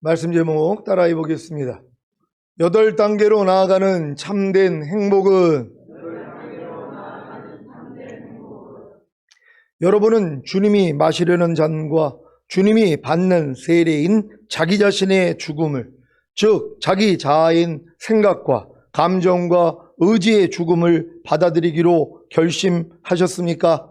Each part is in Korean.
말씀 제목 따라해 보겠습니다. 8단계로 나아가는 참된 행복은 여러분은 주님이 마시려는 잔과 주님이 받는 세례인 자기 자신의 죽음을, 즉 자기 자아인 생각과 감정과 의지의 죽음을 받아들이기로 결심하셨습니까?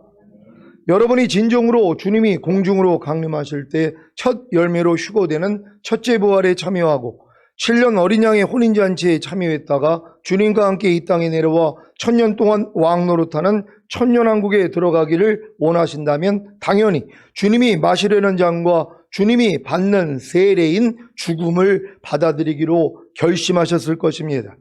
여러분이 진정으로 주님이 공중으로 강림하실 때 첫 열매로 휴거되는 첫째 부활에 참여하고 7년 어린 양의 혼인잔치에 참여했다가 주님과 함께 이 땅에 내려와 1000년 동안 왕노릇하는 천년왕국에 들어가기를 원하신다면 당연히 주님이 마시려는 잔과 주님이 받는 세례인 죽음을 받아들이기로 결심하셨을 것입니다.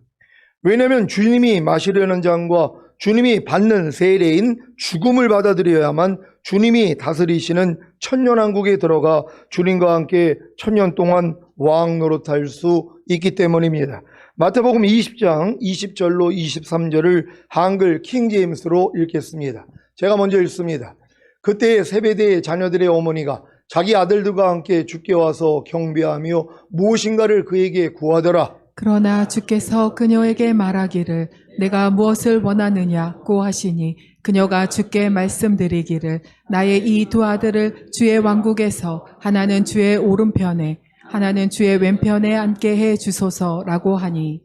왜냐하면 주님이 마시려는 잔과 주님이 받는 세례인 죽음을 받아들여야만 주님이 다스리시는 천년왕국에 들어가 주님과 함께 1000년 동안 왕노릇할 수 있기 때문입니다. 마태복음 20장 20절로 23절을 한글 킹제임스로 읽겠습니다. 제가 먼저 읽습니다. 그때 세베대의 자녀들의 어머니가 자기 아들들과 함께 주께 와서 경배하며 무엇인가를 그에게 구하더라. 그러나 주께서 그녀에게 말하기를 내가 무엇을 원하느냐고 하시니 그녀가 주께 말씀드리기를 나의 이 두 아들을 주의 왕국에서 하나는 주의 오른편에 하나는 주의 왼편에 앉게 해 주소서라고 하니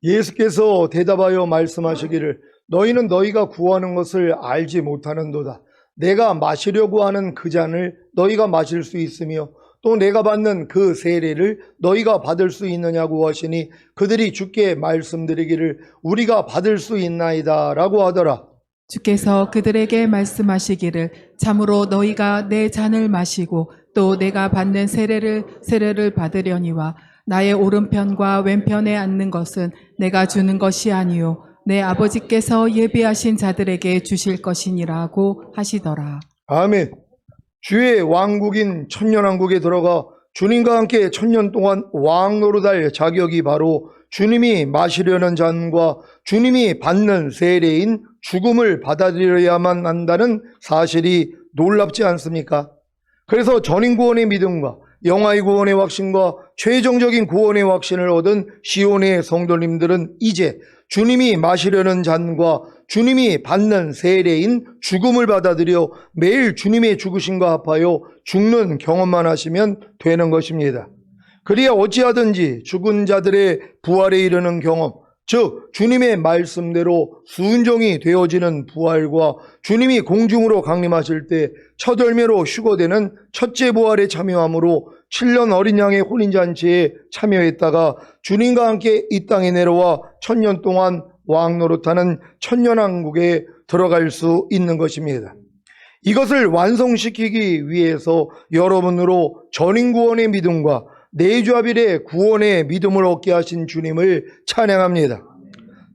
예수께서 대답하여 말씀하시기를 너희는 너희가 구하는 것을 알지 못하는도다. 내가 마시려고 하는 그 잔을 너희가 마실 수 있으며 또 내가 받는 그 세례를 너희가 받을 수 있느냐고 하시니 그들이 주께 말씀드리기를 우리가 받을 수 있나이다 라고 하더라. 주께서 그들에게 말씀하시기를 참으로 너희가 내 잔을 마시고 또 내가 받는 세례를 받으려니와 나의 오른편과 왼편에 앉는 것은 내가 주는 것이 아니요 내 아버지께서 예비하신 자들에게 주실 것이니라고 하시더라. 아멘. 주의 왕국인 천년왕국에 들어가 주님과 함께 1000년 동안 왕노릇할 자격이 바로 주님이 마시려는 잔과 주님이 받는 세례인 죽음을 받아들여야만 한다는 사실이 놀랍지 않습니까? 그래서 전인구원의 믿음과 영화의 구원의 확신과 최종적인 구원의 확신을 얻은 시온의 성도님들은 이제 주님이 마시려는 잔과 주님이 받는 세례인 죽음을 받아들여 매일 주님의 죽으심과 합하여 죽는 경험만 하시면 되는 것입니다. 그리야 어찌하든지 죽은 자들의 부활에 이르는 경험, 즉 주님의 말씀대로 순종이 되어지는 부활과 주님이 공중으로 강림하실 때 첫 열매로 휴거되는 첫째 부활에 참여함으로 7년 어린 양의 혼인잔치에 참여했다가 주님과 함께 이 땅에 내려와 1000년 동안 왕노릇하는 천년왕국에 들어갈 수 있는 것입니다. 이것을 완성시키기 위해서 여러분으로 전인구원의 믿음과 내주합일의 구원의 믿음을 얻게 하신 주님을 찬양합니다.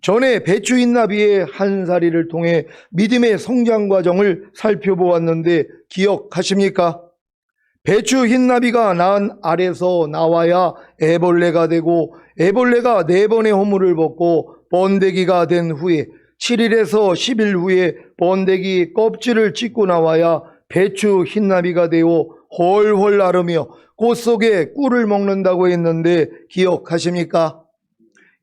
전에 배추 흰나비의 한 사리를 통해 믿음의 성장 과정을 살펴보았는데 기억하십니까? 배추 흰나비가 낳은 알에서 나와야 애벌레가 되고 애벌레가 4번의 허물을 벗고 번데기가 된 후에 7일에서 10일 후에 번데기 껍질을 찢고 나와야 배추 흰나비가 되어 훨훨 나르며 꽃 속에 꿀을 먹는다고 했는데 기억하십니까?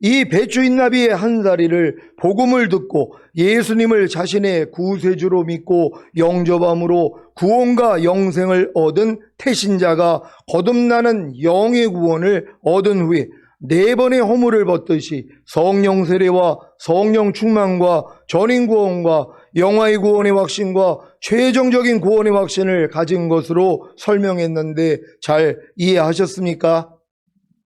이 배추 흰나비의 한 사리를 복음을 듣고 예수님을 자신의 구세주로 믿고 영접함으로 구원과 영생을 얻은 태신자가 거듭나는 영의 구원을 얻은 후에 4번의 허물을 벗듯이 성령 세례와 성령 충만과 전인 구원과 영화의 구원의 확신과 최종적인 구원의 확신을 가진 것으로 설명했는데 잘 이해하셨습니까?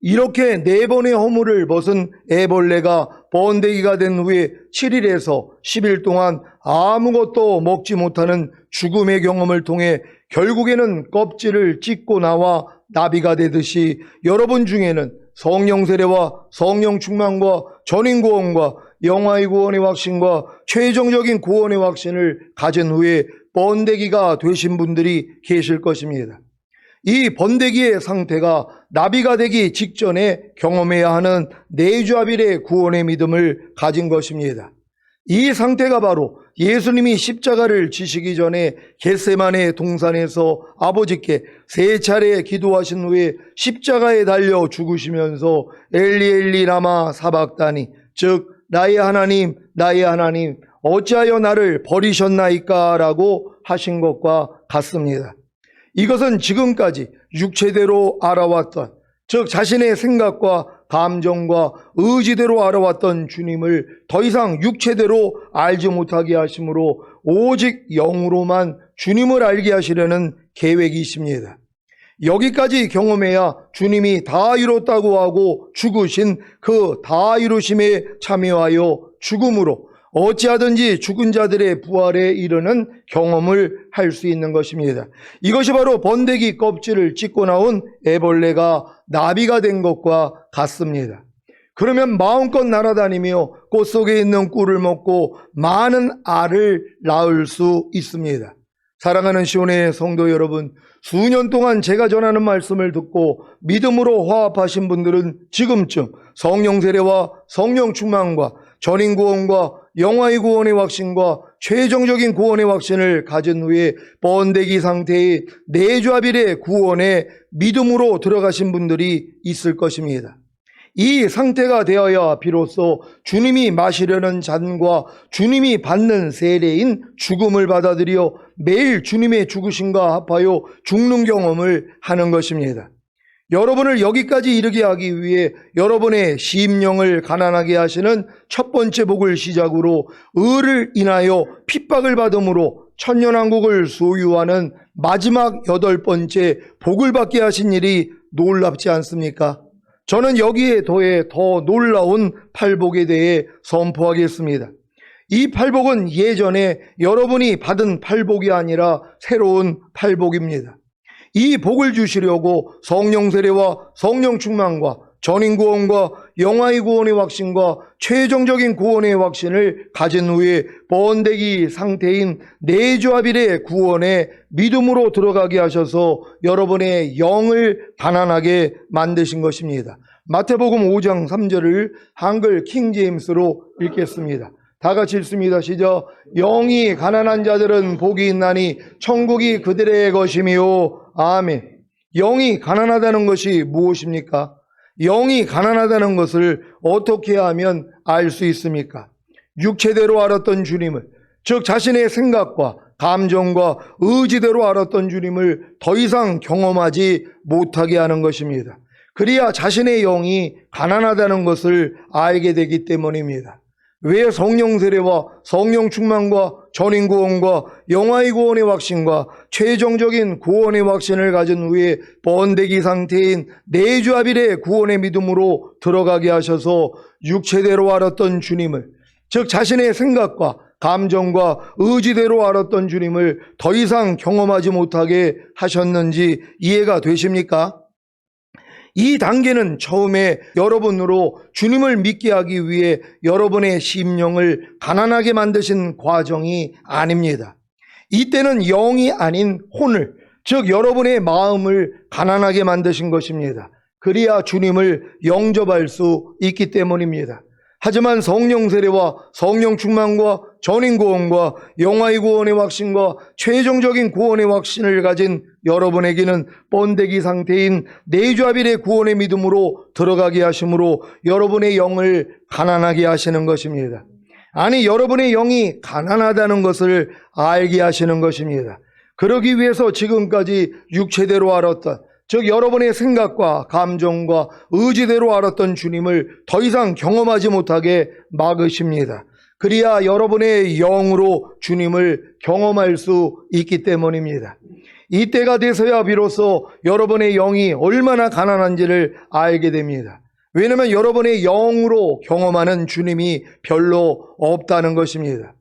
이렇게 4번의 허물을 벗은 애벌레가 번데기가 된 후에 7일에서 10일 동안 아무것도 먹지 못하는 죽음의 경험을 통해 결국에는 껍질을 찢고 나와 나비가 되듯이 여러분 중에는 성령 세례와 성령 충만과 전인 구원과 영화의 구원의 확신과 최종적인 구원의 확신을 가진 후에 번데기가 되신 분들이 계실 것입니다. 이 번데기의 상태가 나비가 되기 직전에 경험해야 하는 내주합일의 구원의 믿음을 가진 것입니다. 이 상태가 바로 예수님이 십자가를 지시기 전에 겟세마네 동산에서 아버지께 3차례 기도하신 후에 십자가에 달려 죽으시면서 엘리 엘리 라마 사박다니, 즉 나의 하나님 나의 하나님 어찌하여 나를 버리셨나이까 라고 하신 것과 같습니다. 이것은 지금까지 육체대로 알아왔던, 즉 자신의 생각과 감정과 의지대로 알아왔던 주님을 더 이상 육체대로 알지 못하게 하심으로 오직 영으로만 주님을 알게 하시려는 계획이십니다. 여기까지 경험해야 주님이 다 이뤘다고 하고 죽으신 그 다 이루심에 참여하여 죽음으로 어찌하든지 죽은 자들의 부활에 이르는 경험을 할 수 있는 것입니다. 이것이 바로 번데기 껍질을 찢고 나온 애벌레가 나비가 된 것과 같습니다. 그러면 마음껏 날아다니며 꽃 속에 있는 꿀을 먹고 많은 알을 낳을 수 있습니다. 사랑하는 시온의 성도 여러분, 수년 동안 제가 전하는 말씀을 듣고 믿음으로 화합하신 분들은 지금쯤 성령 세례와 성령 충만과 전인 구원과 영화의 구원의 확신과 최종적인 구원의 확신을 가진 후에 번데기 상태의 내좌빌의 구원에 믿음으로 들어가신 분들이 있을 것입니다. 이 상태가 되어야 비로소 주님이 마시려는 잔과 주님이 받는 세례인 죽음을 받아들여 매일 주님의 죽으심과 합하여 죽는 경험을 하는 것입니다. 여러분을 여기까지 이르게 하기 위해 여러분의 심령을 가난하게 하시는 첫 번째 복을 시작으로 의를 인하여 핍박을 받음으로 천년왕국을 소유하는 마지막 8번째 복을 받게 하신 일이 놀랍지 않습니까? 저는 여기에 더해 더 놀라운 팔복에 대해 선포하겠습니다. 이 팔복은 예전에 여러분이 받은 팔복이 아니라 새로운 팔복입니다. 이 복을 주시려고 성령 세례와 성령 충만과 전인 구원과 영화의 구원의 확신과 최종적인 구원의 확신을 가진 후에 번데기 상태인 내좌빌의 구원에 믿음으로 들어가게 하셔서 여러분의 영을 가난하게 만드신 것입니다. 마태복음 5장 3절을 한글 킹제임스로 읽겠습니다. 다 같이 읽습니다. 시작. 영이 가난한 자들은 복이 있나니 천국이 그들의 것이미요. 아멘. 영이 가난하다는 것이 무엇입니까? 영이 가난하다는 것을 어떻게 하면 알 수 있습니까? 육체대로 알았던 주님을, 즉 자신의 생각과 감정과 의지대로 알았던 주님을 더 이상 경험하지 못하게 하는 것입니다. 그래야 자신의 영이 가난하다는 것을 알게 되기 때문입니다. 왜 성령 세례와 성령 충만과 전인 구원과 영화의 구원의 확신과 최종적인 구원의 확신을 가진 후에 번데기 상태인 내좌빌의 구원의 믿음으로 들어가게 하셔서 육체대로 알았던 주님을, 즉 자신의 생각과 감정과 의지대로 알았던 주님을 더 이상 경험하지 못하게 하셨는지 이해가 되십니까? 이 단계는 처음에 여러분으로 주님을 믿게 하기 위해 여러분의 심령을 가난하게 만드신 과정이 아닙니다. 이때는 영이 아닌 혼을, 즉 여러분의 마음을 가난하게 만드신 것입니다. 그래야 주님을 영접할 수 있기 때문입니다. 하지만 성령 세례와 성령 충만과 전인 구원과 영화의 구원의 확신과 최종적인 구원의 확신을 가진 여러분에게는 번데기 상태인 내좌빌의 구원의 믿음으로 들어가게 하심으로 여러분의 영을 가난하게 하시는 것입니다. 아니, 여러분의 영이 가난하다는 것을 알게 하시는 것입니다. 그러기 위해서 지금까지 육체대로 알았던, 즉 여러분의 생각과 감정과 의지대로 알았던 주님을 더 이상 경험하지 못하게 막으십니다. 그래야 여러분의 영으로 주님을 경험할 수 있기 때문입니다. 이때가 돼서야 비로소 여러분의 영이 얼마나 가난한지를 알게 됩니다. 왜냐하면 여러분의 영으로 경험하는 주님이 별로 없다는 것입니다.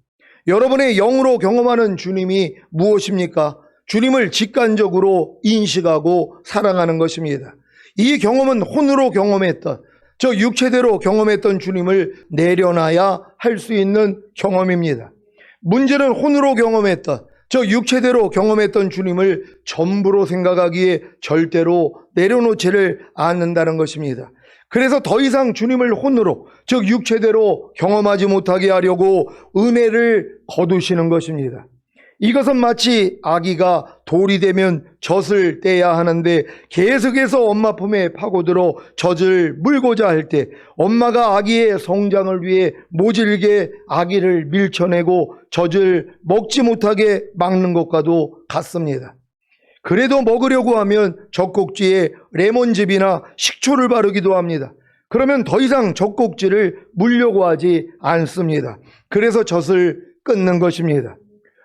여러분의 영으로 경험하는 주님이 무엇입니까? 주님을 직관적으로 인식하고 사랑하는 것입니다. 이 경험은 혼으로 경험했던, 저 육체대로 경험했던 주님을 내려놔야 할 수 있는 경험입니다. 문제는 혼으로 경험했던, 저 육체대로 경험했던 주님을 전부로 생각하기에 절대로 내려놓지를 않는다는 것입니다. 그래서 더 이상 주님을 혼으로, 즉 육체대로 경험하지 못하게 하려고 은혜를 거두시는 것입니다. 이것은 마치 아기가 돌이 되면 젖을 떼야 하는데 계속해서 엄마 품에 파고들어 젖을 물고자 할 때 엄마가 아기의 성장을 위해 모질게 아기를 밀쳐내고 젖을 먹지 못하게 막는 것과도 같습니다. 그래도 먹으려고 하면 젖꼭지에 레몬즙이나 식초를 바르기도 합니다. 그러면 더 이상 젖꼭지를 물려고 하지 않습니다. 그래서 젖을 끊는 것입니다.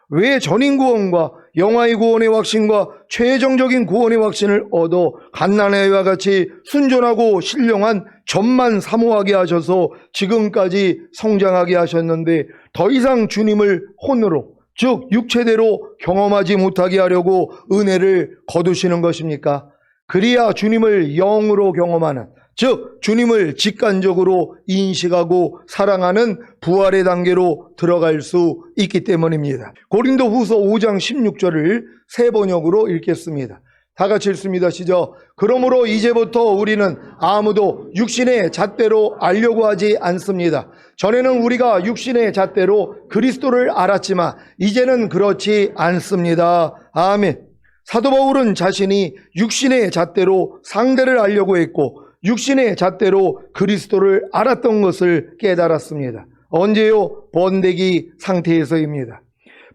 왜 전인구원과 영화의 구원의 확신과 최종적인 구원의 확신을 얻어 갓난아이와 같이 순전하고 신령한 젖만 사모하게 하셔서 지금까지 성장하게 하셨는데 더 이상 주님을 혼으로, 즉 육체대로 경험하지 못하게 하려고 은혜를 거두시는 것입니까? 그리야 주님을 영으로 경험하는, 즉 주님을 직관적으로 인식하고 사랑하는 부활의 단계로 들어갈 수 있기 때문입니다. 고린도후서 5장 16절을 세 번역으로 읽겠습니다. 다 같이 읽습니다. 시작. 그러므로 이제부터 우리는 아무도 육신의 잣대로 알려고 하지 않습니다. 전에는 우리가 육신의 잣대로 그리스도를 알았지만 이제는 그렇지 않습니다. 아멘. 사도 바울은 자신이 육신의 잣대로 상대를 알려고 했고 육신의 잣대로 그리스도를 알았던 것을 깨달았습니다. 언제요? 번데기 상태에서입니다.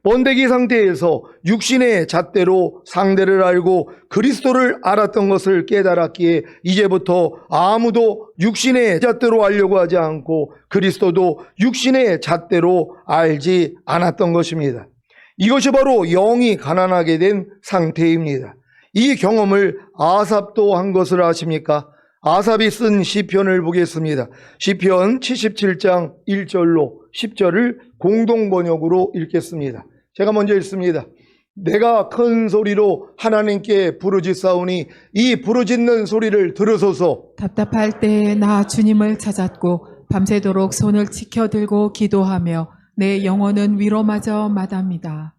번데기 상태에서 육신의 잣대로 상대를 알고 그리스도를 알았던 것을 깨달았기에 이제부터 아무도 육신의 잣대로 알려고 하지 않고 그리스도도 육신의 잣대로 알지 않았던 것입니다. 이것이 바로 영이 가난하게 된 상태입니다. 이 경험을 아삽도 한 것을 아십니까? 아삽이 쓴 시편을 보겠습니다. 시편 77장 1절로 10절을 공동번역으로 읽겠습니다. 제가 먼저 읽습니다. 내가 큰 소리로 하나님께 부르짖사오니 이 부르짖는 소리를 들으소서. 답답할 때에 나 주님을 찾았고 밤새도록 손을 치켜들고 기도하며 내 영혼은 위로마저 마답니다.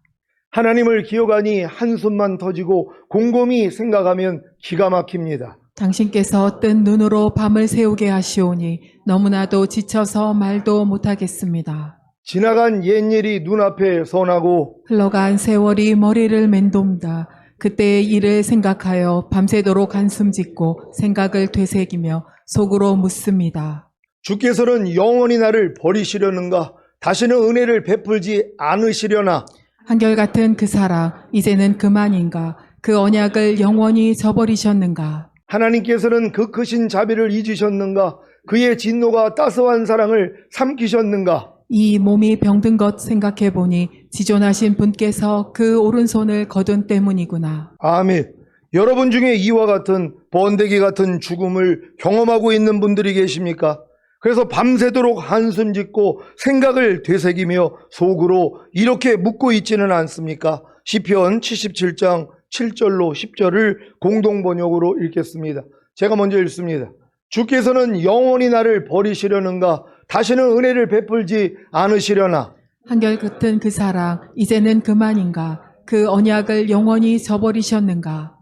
하나님을 기억하니 한숨만 터지고 곰곰이 생각하면 기가 막힙니다. 당신께서 뜬 눈으로 밤을 새우게 하시오니 너무나도 지쳐서 말도 못하겠습니다. 지나간 옛일이 눈앞에 선하고 흘러간 세월이 머리를 맴돕니다. 그때의 일을 생각하여 밤새도록 한숨 짓고 생각을 되새기며 속으로 묻습니다. 주께서는 영원히 나를 버리시려는가? 다시는 은혜를 베풀지 않으시려나? 한결같은 그 사랑 이제는 그만인가? 그 언약을 영원히 저버리셨는가? 하나님께서는 그 크신 자비를 잊으셨는가? 그의 진노가 따스한 사랑을 삼키셨는가? 이 몸이 병든 것 생각해 보니 지존하신 분께서 그 오른손을 거둔 때문이구나. 아멘. 여러분 중에 이와 같은 번데기 같은 죽음을 경험하고 있는 분들이 계십니까? 그래서 밤새도록 한숨 짓고 생각을 되새기며 속으로 이렇게 묻고 있지는 않습니까? 시편 77장 7절로 10절을 공동번역으로 읽겠습니다. 제가 먼저 읽습니다. 주께서는 영원히 나를 버리시려는가? 다시는 은혜를 베풀지 않으시려나? 한결같은 그 사랑 이제는 그만인가? 그 언약을 영원히 저버리셨는가?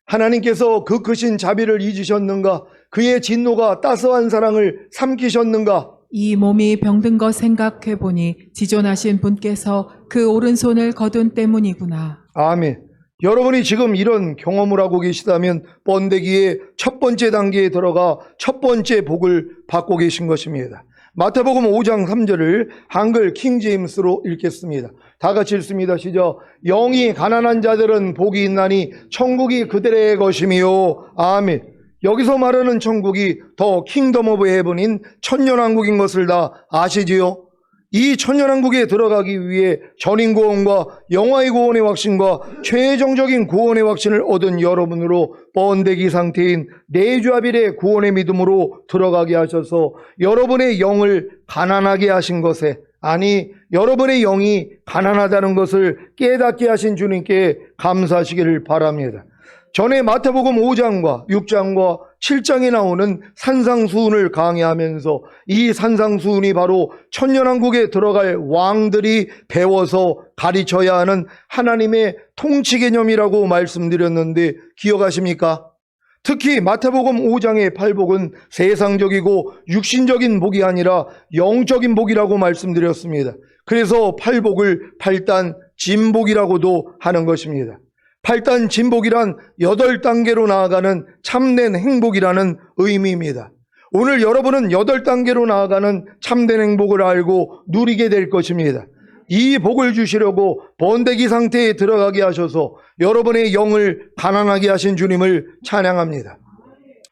하나님께서 그 크신 자비를 잊으셨는가? 그의 진노가 따스한 사랑을 삼키셨는가? 이 몸이 병든 것 생각해 보니 지존하신 분께서 그 오른손을 거둔 때문이구나. 아멘. 여러분이 지금 이런 경험을 하고 계시다면 번데기의 첫 번째 단계에 들어가 첫 번째 복을 받고 계신 것입니다. 마태복음 5장 3절을 한글 킹제임스로 읽겠습니다. 다 같이 읽습니다. 시작. 영이 가난한 자들은 복이 있나니 천국이 그들의 것이미요. 아멘. 여기서 말하는 천국이 더 킹덤 오브 헤븐인 천년왕국인 것을 다 아시지요? 이 천년왕국에 들어가기 위해 전인구원과 영화의 구원의 확신과 최종적인 구원의 확신을 얻은 여러분으로 번데기 상태인 내주아빌의 구원의 믿음으로 들어가게 하셔서 여러분의 영을 가난하게 하신 것에, 아니 여러분의 영이 가난하다는 것을 깨닫게 하신 주님께 감사하시기를 바랍니다. 전에 마태복음 5장과 6장과 7장에 나오는 산상수훈을 강의하면서 이 산상수훈이 바로 천년왕국에 들어갈 왕들이 배워서 가르쳐야 하는 하나님의 통치 개념이라고 말씀드렸는데 기억하십니까? 특히 마태복음 5장의 팔복은 세상적이고 육신적인 복이 아니라 영적인 복이라고 말씀드렸습니다. 그래서 팔복을 8단 진복이라고도 하는 것입니다. 8단 진복이란 8단계로 나아가는 참된 행복이라는 의미입니다. 오늘 여러분은 8단계로 나아가는 참된 행복을 알고 누리게 될 것입니다. 이 복을 주시려고 번데기 상태에 들어가게 하셔서 여러분의 영을 가난하게 하신 주님을 찬양합니다.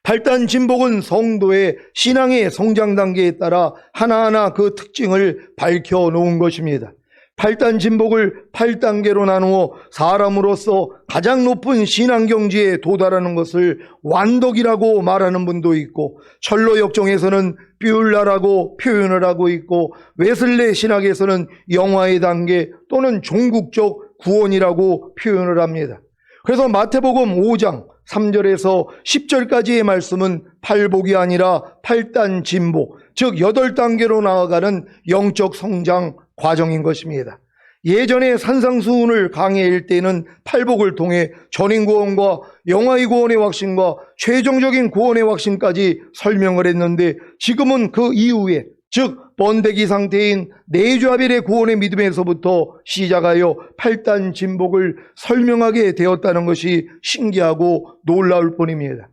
8단 진복은 성도의 신앙의 성장 단계에 따라 하나하나 그 특징을 밝혀 놓은 것입니다. 8단 진복을 8단계로 나누어 사람으로서 가장 높은 신앙 경지에 도달하는 것을 완덕이라고 말하는 분도 있고, 철로 역정에서는 뷰울라라고 표현을 하고 있고, 웨슬레 신학에서는 영화의 단계 또는 종국적 구원이라고 표현을 합니다. 그래서 마태복음 5장 3절에서 10절까지의 말씀은 팔복이 아니라 8단 진복, 즉 8단계로 나아가는 영적 성장 과정인 것입니다. 예전에 산상수훈을 강해일 때는 팔복을 통해 전인구원과 영아의 구원의 확신과 최종적인 구원의 확신까지 설명을 했는데, 지금은 그 이후에, 즉 번데기 상태인 네주아벨의 구원의 믿음에서부터 시작하여 8단 진복을 설명하게 되었다는 것이 신기하고 놀라울 뿐입니다.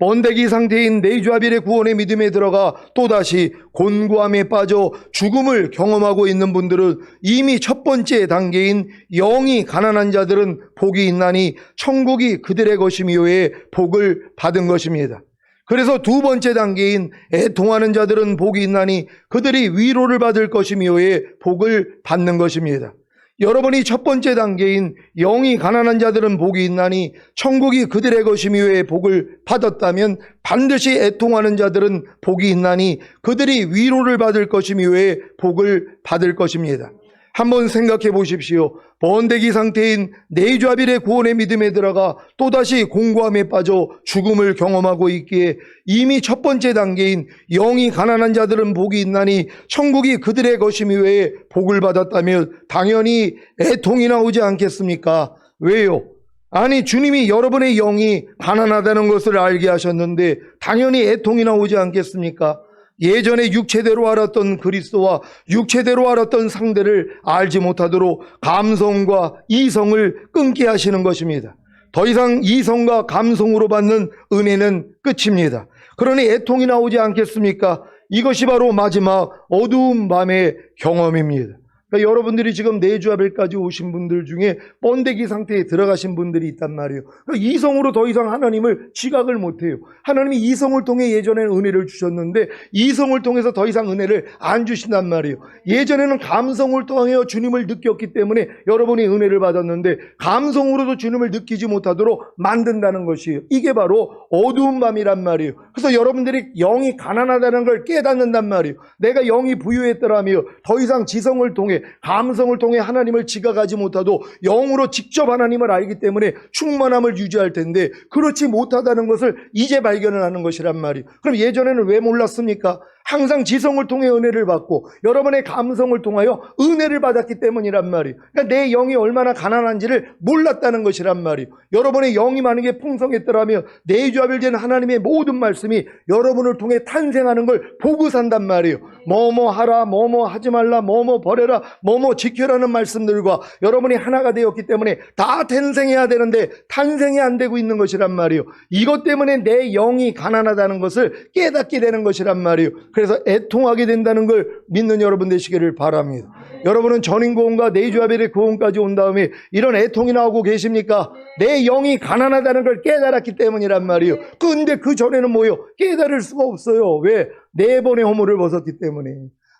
번데기 상태인 네주아벨의 구원의 믿음에 들어가 또다시 곤고함에 빠져 죽음을 경험하고 있는 분들은 이미 첫 번째 단계인 영이 가난한 자들은 복이 있나니 천국이 그들의 것이미요의 복을 받은 것입니다. 그래서 두 번째 단계인 애통하는 자들은 복이 있나니 그들이 위로를 받을 것이미요의 복을 받는 것입니다. 여러분이 첫 번째 단계인 영이 가난한 자들은 복이 있나니 천국이 그들의 것이미요의 복을 받았다면, 반드시 애통하는 자들은 복이 있나니 그들이 위로를 받을 것이미요의 복을 받을 것입니다. 한번 생각해 보십시오. 번데기 상태인 네주아벨의 구원의 믿음에 들어가 또다시 공고함에 빠져 죽음을 경험하고 있기에 이미 첫 번째 단계인 영이 가난한 자들은 복이 있나니 천국이 그들의 것이미요의 복을 받았다면 당연히 애통이 나오지 않겠습니까? 왜요? 아니, 주님이 여러분의 영이 가난하다는 것을 알게 하셨는데 당연히 애통이 나오지 않겠습니까? 예전에 육체대로 알았던 그리스도와 육체대로 알았던 상대를 알지 못하도록 감성과 이성을 끊게 하시는 것입니다. 더 이상 이성과 감성으로 받는 은혜는 끝입니다. 그러니 애통이 나오지 않겠습니까? 이것이 바로 마지막 어두운 밤의 경험입니다. 그러니까 여러분들이 지금 네주아벨까지 오신 분들 중에 번데기 상태에 들어가신 분들이 있단 말이에요. 그러니까 이성으로 더 이상 하나님을 지각을 못해요. 하나님이 이성을 통해 예전에는 은혜를 주셨는데 이성을 통해서 더 이상 은혜를 안 주신단 말이에요. 예전에는 감성을 통해 주님을 느꼈기 때문에 여러분이 은혜를 받았는데 감성으로도 주님을 느끼지 못하도록 만든다는 것이에요. 이게 바로 어두운 밤이란 말이에요. 그래서 여러분들이 영이 가난하다는 걸 깨닫는단 말이에요. 내가 영이 부유했더라며 더 이상 지성을 통해 감성을 통해 하나님을 지각하지 못하도 영으로 직접 하나님을 알기 때문에 충만함을 유지할 텐데 그렇지 못하다는 것을 이제 발견을 하는 것이란 말이에요. 그럼 예전에는 왜 몰랐습니까? 항상 지성을 통해 은혜를 받고 여러분의 감성을 통하여 은혜를 받았기 때문이란 말이에요. 그러니까 내 영이 얼마나 가난한지를 몰랐다는 것이란 말이에요. 여러분의 영이 만약에 풍성했더라면 네주아벨 된 하나님의 모든 말씀이 여러분을 통해 탄생하는 걸 보고 산단 말이에요. 뭐뭐 하라, 뭐뭐 하지 말라, 뭐뭐 버려라, 뭐뭐 지켜라는 말씀들과 여러분이 하나가 되었기 때문에 다 탄생해야 되는데 탄생이 안 되고 있는 것이란 말이에요. 이것 때문에 내 영이 가난하다는 것을 깨닫게 되는 것이란 말이에요. 그래서 애통하게 된다는 걸 믿는 여러분 되시기를 바랍니다. 여러분은 전인구원과 네주아벨의 구원까지 온 다음에 이런 애통이 나오고 계십니까? 내 영이 가난하다는 걸 깨달았기 때문이란 말이에요. 근데 그 전에는 뭐예요? 깨달을 수가 없어요. 왜? 4번의 허물을 벗었기 때문에.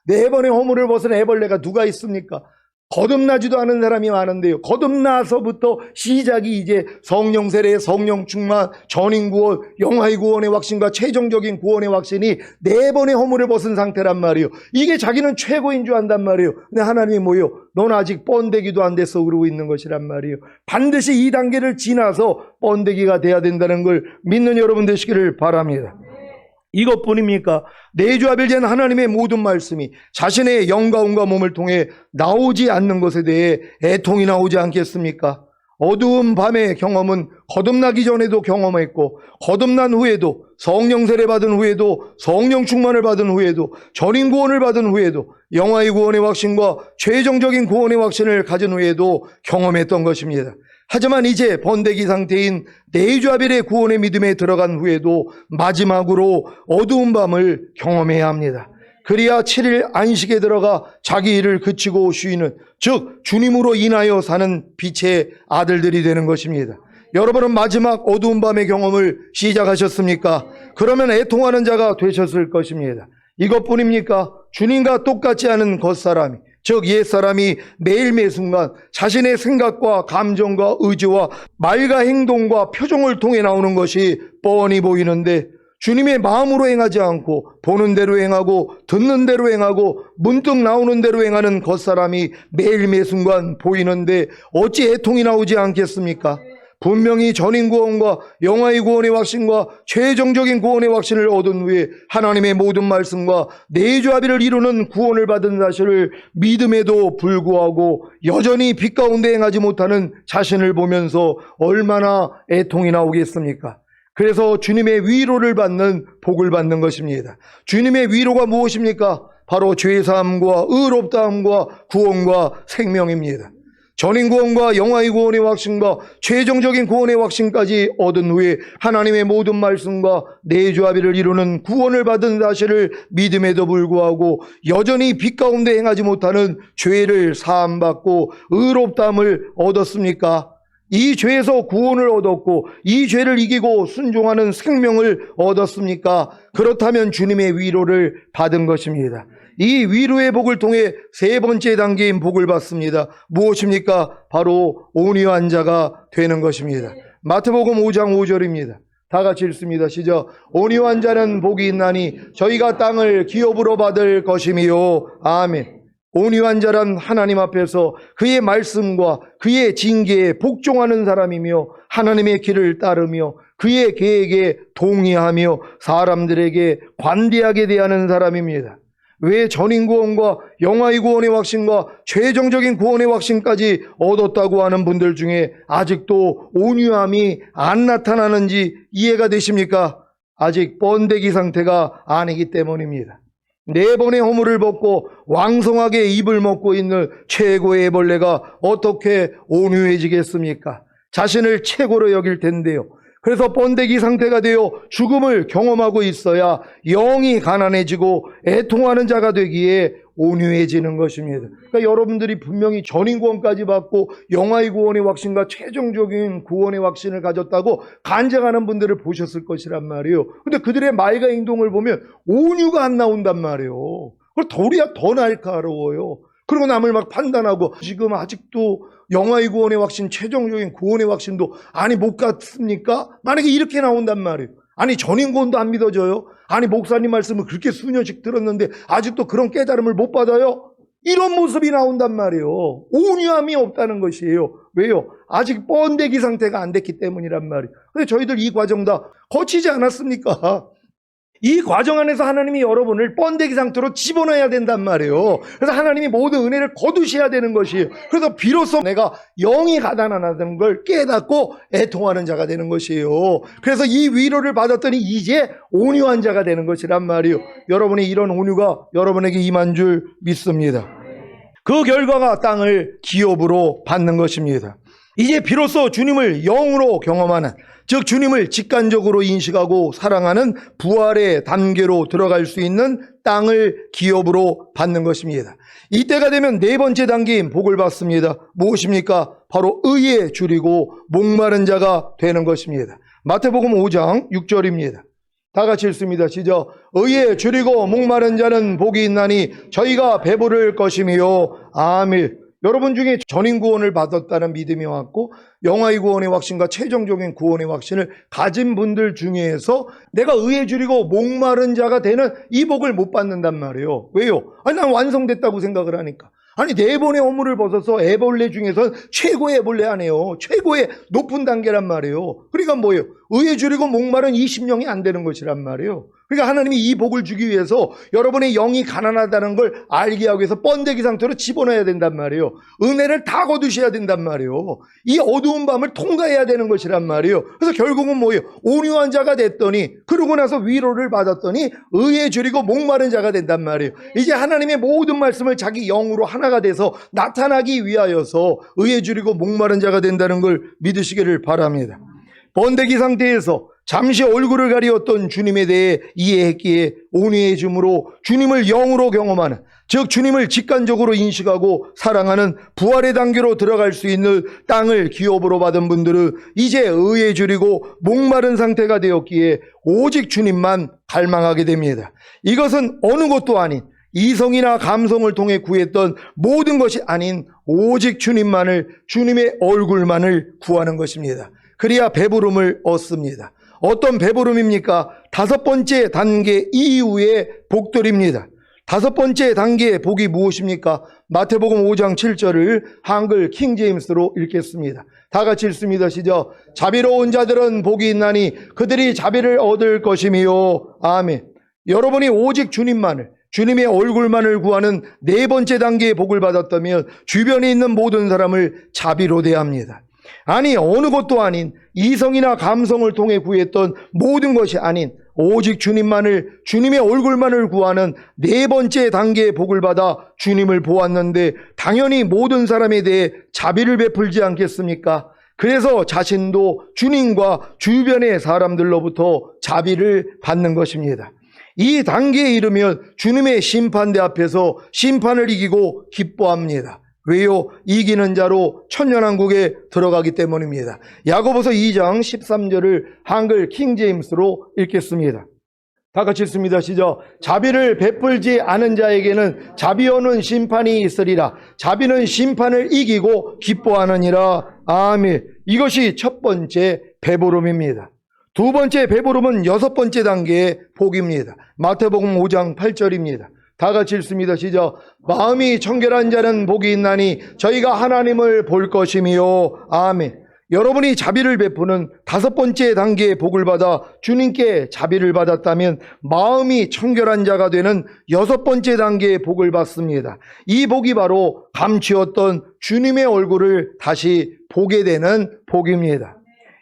4번의 허물을 벗은 애벌레가 누가 있습니까? 거듭나지도 않은 사람이 많은데요. 거듭나서부터 시작이 이제 성령 세례, 성령 충만, 전인구원, 영아의 구원의 확신과 최종적인 구원의 확신이 4번의 허물을 벗은 상태란 말이에요. 이게 자기는 최고인 줄 안단 말이에요. 근데 하나님이 뭐예요? 넌 아직 번데기도 안 돼서 그러고 있는 것이란 말이에요. 반드시 이 단계를 지나서 번데기가 돼야 된다는 걸 믿는 여러분 되시기를 바랍니다. 이것뿐입니까? 네주아벨 된 하나님의 모든 말씀이 자신의 영과 몸을 통해 나오지 않는 것에 대해 애통이 나오지 않겠습니까? 어두운 밤의 경험은 거듭나기 전에도 경험했고, 거듭난 후에도, 성령 세례 받은 후에도, 성령 충만을 받은 후에도, 전인 구원을 받은 후에도, 영화의 구원의 확신과 최종적인 구원의 확신을 가진 후에도 경험했던 것입니다. 하지만 이제 번데기 상태인 네이주아벨의 구원의 믿음에 들어간 후에도 마지막으로 어두운 밤을 경험해야 합니다. 그리야 7일 안식에 들어가 자기 일을 그치고 쉬는, 즉 주님으로 인하여 사는 빛의 아들들이 되는 것입니다. 여러분은 마지막 어두운 밤의 경험을 시작하셨습니까? 그러면 애통하는 자가 되셨을 것입니다. 이것뿐입니까? 주님과 똑같지 않은 겉사람이, 즉 옛사람이 매일매 순간 자신의 생각과 감정과 의지와 말과 행동과 표정을 통해 나오는 것이 뻔히 보이는데, 주님의 마음으로 행하지 않고 보는 대로 행하고 듣는 대로 행하고 문득 나오는 대로 행하는 겉사람이 매일매 순간 보이는데 어찌 애통이 나오지 않겠습니까? 분명히 전인 구원과 영화의 구원의 확신과 최종적인 구원의 확신을 얻은 후에 하나님의 모든 말씀과 네이주아비를 이루는 구원을 받은 사실을 믿음에도 불구하고 여전히 빛 가운데 행하지 못하는 자신을 보면서 얼마나 애통이 나오겠습니까? 그래서 주님의 위로를 받는 복을 받는 것입니다. 주님의 위로가 무엇입니까? 바로 죄사함과 의롭다함과 구원과 생명입니다. 전인 구원과 영화의 구원의 확신과 최종적인 구원의 확신까지 얻은 후에 하나님의 모든 말씀과 네이주아비를 이루는 구원을 받은 사실을 믿음에도 불구하고 여전히 빛 가운데 행하지 못하는 죄를 사함받고 의롭다함을 얻었습니까? 이 죄에서 구원을 얻었고 이 죄를 이기고 순종하는 생명을 얻었습니까? 그렇다면 주님의 위로를 받은 것입니다. 이 위로의 복을 통해 세 번째 단계인 복을 받습니다. 무엇입니까? 바로 온유한 자가 되는 것입니다. 마태복음 5장 5절입니다. 다 같이 읽습니다. 시작. 온유한 자는 복이 있나니 저희가 땅을 기업으로 받을 것이미요. 아멘. 온유한 자란 하나님 앞에서 그의 말씀과 그의 징계에 복종하는 사람이며 하나님의 길을 따르며 그의 계획에 동의하며 사람들에게 관대하게 대하는 사람입니다. 왜 전인 구원과 영화의 구원의 확신과 최종적인 구원의 확신까지 얻었다고 하는 분들 중에 아직도 온유함이 안 나타나는지 이해가 되십니까? 아직 번데기 상태가 아니기 때문입니다. 4번의 허물을 벗고 왕성하게 입을 먹고 있는 최고의 애벌레가 어떻게 온유해지겠습니까? 자신을 최고로 여길 텐데요. 그래서 번데기 상태가 되어 죽음을 경험하고 있어야 영이 가난해지고 애통하는 자가 되기에 온유해지는 것입니다. 그러니까 여러분들이 분명히 전인 구원까지 받고 영화의 구원의 확신과 최종적인 구원의 확신을 가졌다고 간증하는 분들을 보셨을 것이란 말이에요. 근데 그들의 말과 행동을 보면 온유가 안 나온단 말이에요. 그걸 도리야 더 날카로워요. 그리고 남을 막 판단하고 지금 아직도 영화의 구원의 확신, 최종적인 구원의 확신도 아니 못 갔습니까? 만약에 이렇게 나온단 말이에요. 아니 전인 구원도 안 믿어져요? 아니 목사님 말씀을 그렇게 수년씩 들었는데 아직도 그런 깨달음을 못 받아요? 이런 모습이 나온단 말이에요. 온유함이 없다는 것이에요. 왜요? 아직 번데기 상태가 안 됐기 때문이란 말이에요. 근데 저희들 이 과정 다 거치지 않았습니까? 이 과정 안에서 하나님이 여러분을 번데기 상태로 집어넣어야 된단 말이에요. 그래서 하나님이 모든 은혜를 거두셔야 되는 것이에요. 그래서 비로소 내가 영이 가난하다는 걸 깨닫고 애통하는 자가 되는 것이에요. 그래서 이 위로를 받았더니 이제 온유한 자가 되는 것이란 말이에요. 여러분이 이런 온유가 여러분에게 임한 줄 믿습니다. 그 결과가 땅을 기업으로 받는 것입니다. 이제 비로소 주님을 영으로 경험하는, 즉 주님을 직관적으로 인식하고 사랑하는 부활의 단계로 들어갈 수 있는 땅을 기업으로 받는 것입니다. 이때가 되면 네 번째 단계인 복을 받습니다. 무엇입니까? 바로 의에 줄이고 목마른 자가 되는 것입니다. 마태복음 5장 6절입니다. 다 같이 읽습니다. 시작. 의에 줄이고 목마른 자는 복이 있나니 저희가 배부를 것이미요. 아멘. 여러분 중에 전인 구원을 받았다는 믿음이 왔고 영화의 구원의 확신과 최종적인 구원의 확신을 가진 분들 중에서 내가 의에 줄이고 목마른 자가 되는 이 복을 못 받는단 말이에요. 왜요? 아니 난 완성됐다고 생각을 하니까. 아니 4번의 허물을 벗어서 애벌레 중에서 최고의 애벌레 아니에요. 최고의 높은 단계란 말이에요. 그러니까 뭐예요? 의에 줄이고 목마른 이 심령이 안 되는 것이란 말이에요. 그러니까 하나님이 이 복을 주기 위해서 여러분의 영이 가난하다는 걸 알게 하기 위해서 번데기 상태로 집어넣어야 된단 말이에요. 은혜를 다 거두셔야 된단 말이에요. 이 어두운 밤을 통과해야 되는 것이란 말이에요. 그래서 결국은 뭐예요? 온유한 자가 됐더니, 그러고 나서 위로를 받았더니 의에 줄이고 목마른 자가 된단 말이에요. 이제 하나님의 모든 말씀을 자기 영으로 하나가 돼서 나타나기 위하여서 의에 줄이고 목마른 자가 된다는 걸 믿으시기를 바랍니다. 번데기 상태에서 잠시 얼굴을 가리었던 주님에 대해 이해했기에 온유해짐으로 주님을 영으로 경험하는, 즉 주님을 직관적으로 인식하고 사랑하는 부활의 단계로 들어갈 수 있는 땅을 기업으로 받은 분들은 이제 의에 줄이고 목마른 상태가 되었기에 오직 주님만 갈망하게 됩니다. 이것은 어느 것도 아닌 이성이나 감성을 통해 구했던 모든 것이 아닌 오직 주님만을, 주님의 얼굴만을 구하는 것입니다. 그래야 배부름을 얻습니다. 어떤 배부름입니까? 5번째 단계 이후의 복들입니다. 5번째 단계의 복이 무엇입니까? 마태복음 5장 7절을 한글 킹제임스로 읽겠습니다. 다 같이 읽습니다. 시작. 자비로운 자들은 복이 있나니 그들이 자비를 얻을 것이미요. 아멘. 여러분이 오직 주님만을, 주님의 얼굴만을 구하는 4번째 단계의 복을 받았다면 주변에 있는 모든 사람을 자비로 대합니다. 아니, 어느 것도 아닌 이성이나 감성을 통해 구했던 모든 것이 아닌 오직 주님만을, 주님의 얼굴만을 구하는 4번째 단계의 복을 받아 주님을 보았는데 당연히 모든 사람에 대해 자비를 베풀지 않겠습니까? 그래서 자신도 주님과 주변의 사람들로부터 자비를 받는 것입니다. 이 단계에 이르면 주님의 심판대 앞에서 심판을 이기고 기뻐합니다. 왜요? 이기는 자로 천년왕국에 들어가기 때문입니다. 야고보서 2장 13절을 한글 킹제임스로 읽겠습니다. 다 같이 읽습니다. 시작. 자비를 베풀지 않은 자에게는 자비 오는 심판이 있으리라. 자비는 심판을 이기고 기뻐하느니라. 아멘. 이것이 첫 번째 배부름입니다. 두 번째 배부름은 6번째 단계의 복입니다. 마태복음 5장 8절입니다. 다 같이 읽습니다. 시작. 마음이 청결한 자는 복이 있나니 저희가 하나님을 볼 것이미요. 아멘. 여러분이 자비를 베푸는 5번째 단계의 복을 받아 주님께 자비를 받았다면 마음이 청결한 자가 되는 6번째 단계의 복을 받습니다. 이 복이 바로 감추었던 주님의 얼굴을 다시 보게 되는 복입니다.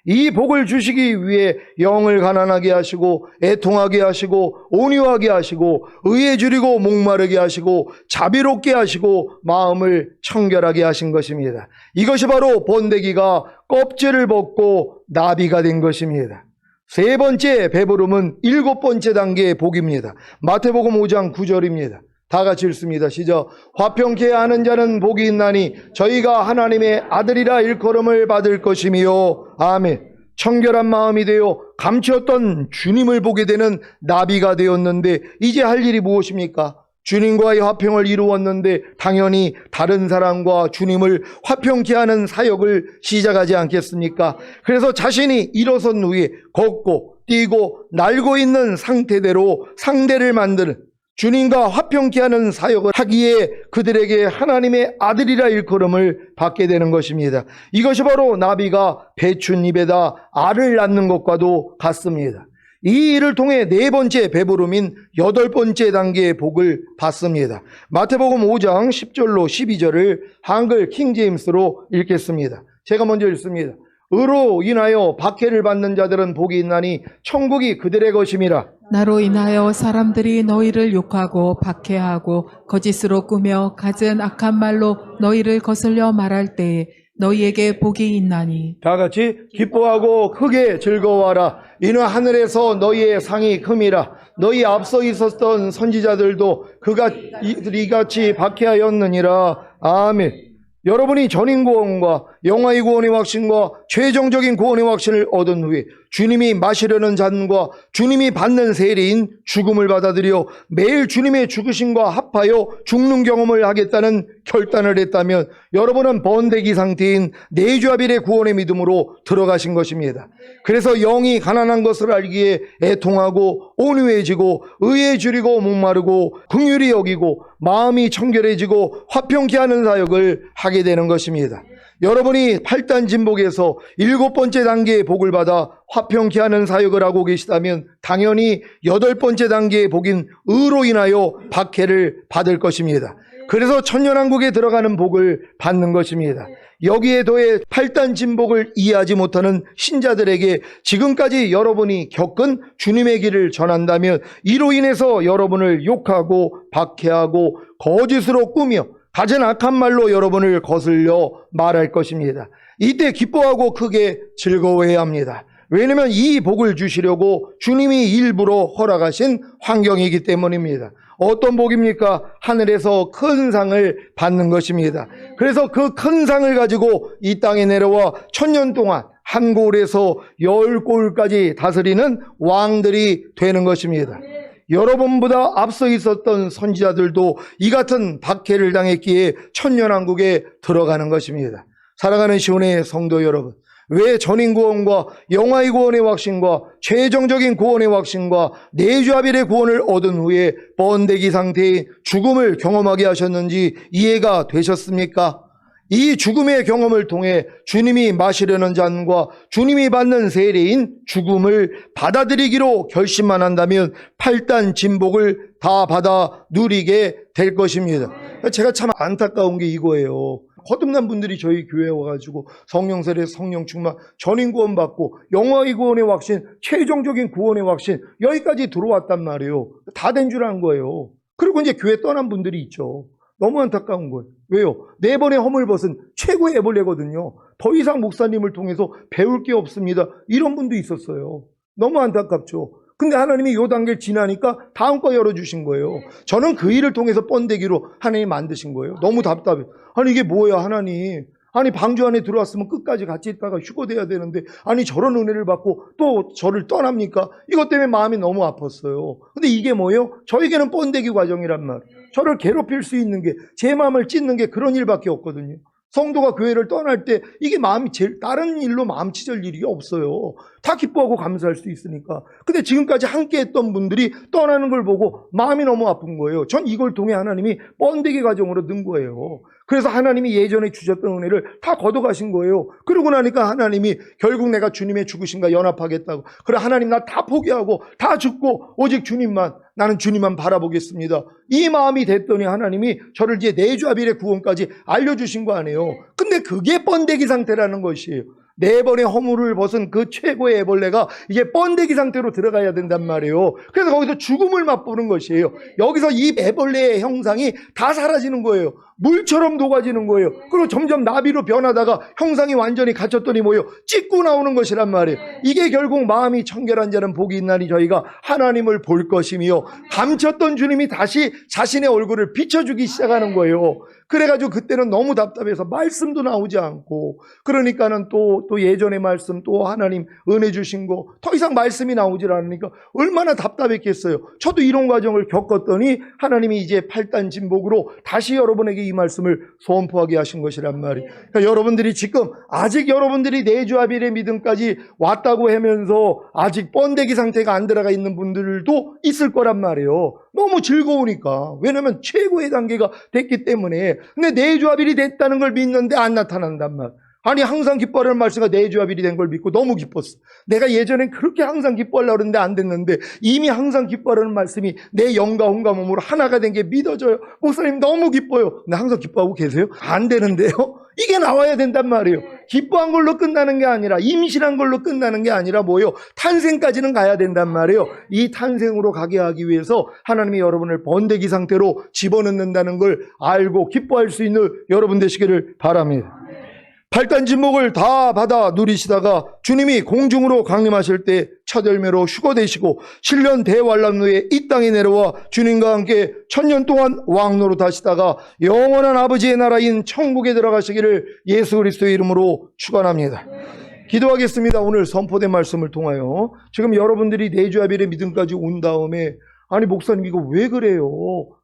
이 복을 주시기 위해 영을 가난하게 하시고 애통하게 하시고 온유하게 하시고 의에 줄이고 목마르게 하시고 자비롭게 하시고 마음을 청결하게 하신 것입니다. 이것이 바로 번데기가 껍질을 벗고 나비가 된 것입니다. 세 번째 배부름은 7번째 단계의 복입니다. 마태복음 5장 9절입니다. 다 같이 읽습니다. 시작. 화평케 하는 자는 복이 있나니 저희가 하나님의 아들이라 일컬음을 받을 것이미요. 아멘. 청결한 마음이 되어 감추었던 주님을 보게 되는 나비가 되었는데 이제 할 일이 무엇입니까? 주님과의 화평을 이루었는데 당연히 다른 사람과 주님을 화평케 하는 사역을 시작하지 않겠습니까? 그래서 자신이 일어선 후에 걷고 뛰고 날고 있는 상태대로 상대를 만드는 주님과 화평케 하는 사역을 하기에 그들에게 하나님의 아들이라 일컬음을 받게 되는 것입니다. 이것이 바로 나비가 배춧잎에다 알을 낳는 것과도 같습니다. 이 일을 통해 4번째 배부름인 8번째 단계의 복을 받습니다. 마태복음 5장 10절로 12절을 한글 킹제임스로 읽겠습니다. 제가 먼저 읽습니다. 의로 인하여 박해를 받는 자들은 복이 있나니 천국이 그들의 것임이라. 나로 인하여 사람들이 너희를 욕하고 박해하고 거짓으로 꾸며 갖은 악한 말로 너희를 거슬려 말할 때에 너희에게 복이 있나니. 다 같이 기뻐하고 크게 즐거워하라. 이는 하늘에서 너희의 상이 큼이라. 너희 앞서 있었던 선지자들도 이같이 박해하였느니라. 아멘. 여러분이 전인 구원과 영화의 구원의 확신과 최종적인 구원의 확신을 얻은 후에 주님이 마시려는 잔과 주님이 받는 세례인 죽음을 받아들여 매일 주님의 죽으심과 합하여 죽는 경험을 하겠다는 결단을 했다면 여러분은 번데기 상태인 내주아빌의 구원의 믿음으로 들어가신 것입니다. 그래서 영이 가난한 것을 알기에 애통하고 온유해지고 의에 줄이고 목마르고 긍휼히 여기고 마음이 청결해지고 화평케 하는 사역을 하게 되는 것입니다. 여러분이 8단 진복에서 7번째 단계의 복을 받아 화평케 하는 사역을 하고 계시다면 당연히 8번째 단계의 복인 의로 인하여 박해를 받을 것입니다. 그래서 천년왕국에 들어가는 복을 받는 것입니다. 여기에 더해 8단 진복을 이해하지 못하는 신자들에게 지금까지 여러분이 겪은 주님의 길을 전한다면 이로 인해서 여러분을 욕하고 박해하고 거짓으로 꾸며 가진 악한 말로 여러분을 거슬려 말할 것입니다. 이때 기뻐하고 크게 즐거워해야 합니다. 왜냐하면 이 복을 주시려고 주님이 일부러 허락하신 환경이기 때문입니다. 어떤 복입니까? 하늘에서 큰 상을 받는 것입니다. 그래서 그 큰 상을 가지고 이 땅에 내려와 1000년 동안 한 골에서 10골까지 다스리는 왕들이 되는 것입니다. 여러분보다 앞서 있었던 선지자들도 이 같은 박해를 당했기에 천년왕국에 들어가는 것입니다. 사랑하는 시온의 성도 여러분, 왜 전인구원과 영화의 구원의 확신과 최종적인 구원의 확신과 내주아빌의 구원을 얻은 후에 번데기 상태의 죽음을 경험하게 하셨는지 이해가 되셨습니까? 이 죽음의 경험을 통해 주님이 마시려는 잔과 주님이 받는 세례인 죽음을 받아들이기로 결심만 한다면 8단 진복을 다 받아 누리게 될 것입니다. 제가 참 안타까운 게 이거예요. 거듭난 분들이 저희 교회에 와가지고 성령 세례, 성령 충만, 전인 구원 받고 영화의 구원의 확신, 최종적인 구원의 확신 여기까지 들어왔단 말이에요. 다 된 줄 안 거예요. 그리고 이제 교회 떠난 분들이 있죠. 너무 안타까운 거예요. 왜요? 4번의 허물벗은 최고의 애벌레거든요. 더 이상 목사님을 통해서 배울 게 없습니다. 이런 분도 있었어요. 너무 안타깝죠. 근데 하나님이 이 단계를 지나니까 다음 거 열어주신 거예요. 저는 그 일을 통해서 번데기로 하나님 만드신 거예요. 너무 답답해. 아니 이게 뭐야 하나님. 아니 방주 안에 들어왔으면 끝까지 같이 있다가 휴거돼야 되는데 아니 저런 은혜를 받고 또 저를 떠납니까? 이것 때문에 마음이 너무 아팠어요. 근데 이게 뭐예요? 저에게는 번데기 과정이란 말. 저를 괴롭힐 수 있는 게 제 마음을 찢는 게 그런 일밖에 없거든요. 성도가 교회를 떠날 때 이게 마음이 제일 다른 일로 마음 찢을 일이 없어요. 다 기뻐하고 감사할 수 있으니까. 근데 지금까지 함께 했던 분들이 떠나는 걸 보고 마음이 너무 아픈 거예요. 전 이걸 통해 하나님이 번데기 과정으로 넣은 거예요. 그래서 하나님이 예전에 주셨던 은혜를 다 걷어가신 거예요. 그러고 나니까 하나님이 결국 내가 주님의 죽으심과 연합하겠다고. 그래 하나님 나 다 포기하고 다 죽고 오직 주님만, 나는 주님만 바라보겠습니다. 이 마음이 됐더니 하나님이 저를 이제 내주아빌의 구원까지 알려주신 거 아니에요. 근데 그게 번데기 상태라는 것이에요. 4번의 허물을 벗은 그 최고의 애벌레가 이제 번데기 상태로 들어가야 된단 말이에요. 그래서 거기서 죽음을 맛보는 것이에요. 여기서 이 애벌레의 형상이 다 사라지는 거예요. 물처럼 녹아지는 거예요. 그리고 점점 나비로 변하다가 형상이 완전히 갇혔더니 뭐예요? 찢고 나오는 것이란 말이에요. 이게 결국 마음이 청결한 자는 복이 있나니 저희가 하나님을 볼 것이며 감췄던 주님이 다시 자신의 얼굴을 비춰주기 시작하는 거예요. 그래가지고 그때는 너무 답답해서 말씀도 나오지 않고 그러니까는 또 예전의 말씀 또 하나님 은혜 주신 거 더 이상 말씀이 나오질 않으니까 얼마나 답답했겠어요. 저도 이런 과정을 겪었더니 하나님이 이제 8단 진복으로 다시 여러분에게 이 말씀을 선포하게 하신 것이란 말이에요. 그러니까 여러분들이 지금 아직 여러분들이 내주아빌의 믿음까지 왔다고 하면서 아직 번데기 상태가 안 들어가 있는 분들도 있을 거란 말이에요. 너무 즐거우니까. 왜냐하면 최고의 단계가 됐기 때문에. 근데 내주아빌이 됐다는 걸 믿는데 안 나타난단 말. 아니 항상 기뻐하라는 말씀가 내주아빌이 된 걸 믿고 너무 기뻤어. 내가 예전엔 그렇게 항상 기뻐하려고 그랬는데 안 됐는데 이미 항상 기뻐하라는 말씀이 내 영과 혼과 몸으로 하나가 된 게 믿어져요. 목사님 너무 기뻐요. 근데 항상 기뻐하고 계세요? 안 되는데요. 이게 나와야 된단 말이에요. 기뻐한 걸로 끝나는 게 아니라 임신한 걸로 끝나는 게 아니라 뭐예요? 탄생까지는 가야 된단 말이에요. 이 탄생으로 가게 하기 위해서 하나님이 여러분을 번데기 상태로 집어넣는다는 걸 알고 기뻐할 수 있는 여러분 되시기를 바랍니다. 8단 진복을 다 받아 누리시다가 주님이 공중으로 강림하실 때 첫 열매로 휴거되시고 7년 대환란 후에 이 땅에 내려와 주님과 함께 1000년 동안 왕노릇 하시다가 영원한 아버지의 나라인 천국에 들어가시기를 예수 그리스도의 이름으로 축원합니다. 기도하겠습니다. 오늘 선포된 말씀을 통하여 지금 여러분들이 내주아빌의 믿음까지 온 다음에 아니 목사님 이거 왜 그래요?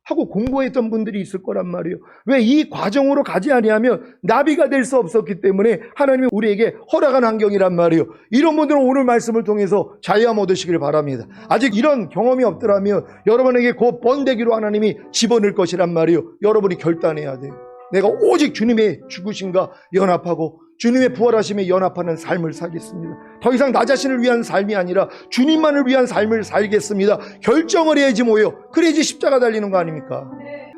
하고 공부했던 분들이 있을 거란 말이에요. 왜 이 과정으로 가지 아니하면 나비가 될 수 없었기 때문에 하나님이 우리에게 허락한 환경이란 말이에요. 이런 분들은 오늘 말씀을 통해서 자유함 얻으시길 바랍니다. 아직 이런 경험이 없더라면 여러분에게 곧 번데기로 하나님이 집어넣을 것이란 말이에요. 여러분이 결단해야 돼요. 내가 오직 주님의 죽으심과 연합하고 주님의 부활하심에 연합하는 삶을 살겠습니다. 더 이상 나 자신을 위한 삶이 아니라 주님만을 위한 삶을 살겠습니다. 결정을 해야지 뭐예요? 그래야지 십자가 달리는 거 아닙니까?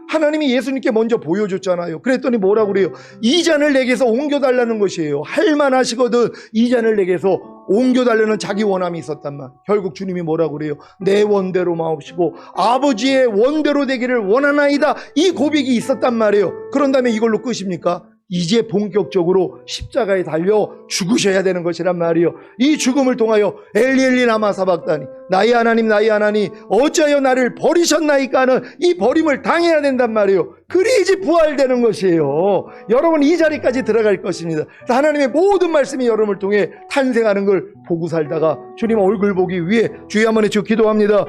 하나님이 예수님께 먼저 보여줬잖아요. 그랬더니 뭐라고 그래요? 이 잔을 내게서 옮겨달라는 것이에요. 할만하시거든 이 잔을 내게서 옮겨달라는 자기 원함이 있었단 말. 결국 주님이 뭐라고 그래요? 내 원대로 마옵시고 아버지의 원대로 되기를 원하나이다. 이 고백이 있었단 말이에요. 그런 다음에 이걸로 끝입니까? 이제 본격적으로 십자가에 달려 죽으셔야 되는 것이란 말이에요. 이 죽음을 통하여 엘리 라마 사박다니, 나의 하나님 어찌하여 나를 버리셨나이까 하는 이 버림을 당해야 된단 말이에요. 그래야지 부활되는 것이에요. 여러분 이 자리까지 들어갈 것입니다. 하나님의 모든 말씀이 여러분을 통해 탄생하는 걸 보고 살다가 주님 얼굴 보기 위해 주여 한번 해주 기도합니다.